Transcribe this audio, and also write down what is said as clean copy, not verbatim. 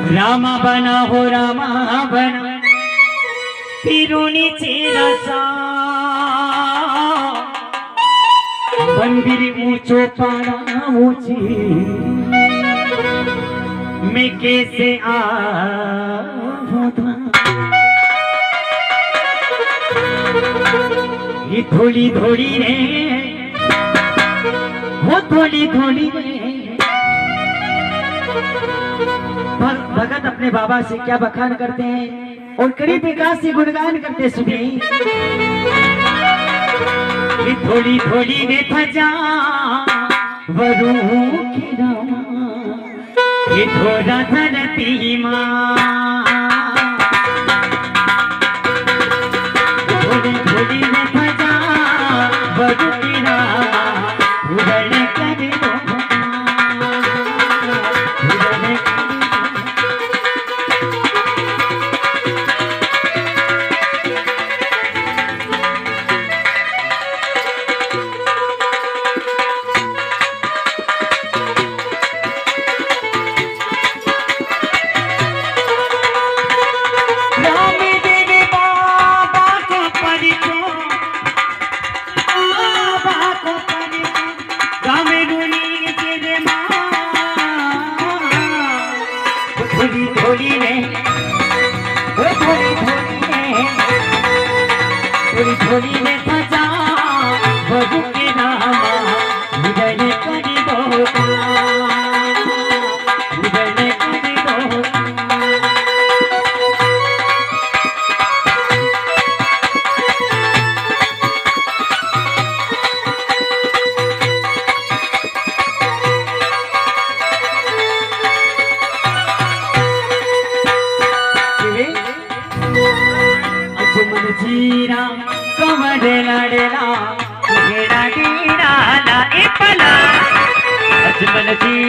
रामा बना हो रामा बना फिरूनीचे रसा मंदिर ऊंचो पाना ऊंची मैं कैसे ये थोड़ी थोड़ी रे वो थोड़ी थोड़ी रे। भगत अपने बाबा से क्या बखान करते हैं और करीब विकास से गुणगान करते सुने। ये थोड़ी थोड़ी ने फजा वरू की रामा ये थोड़ा धरती माँ थोड़ी थोड़ी ने फजा वरू की रामा उड़ने कर दो थोड़ी थोड़ी ने थोड़ी थोड़ी ने फसा बहू के नामा उड़ने करी दो उड़ने करी दो। जीरा कमर लड़ेला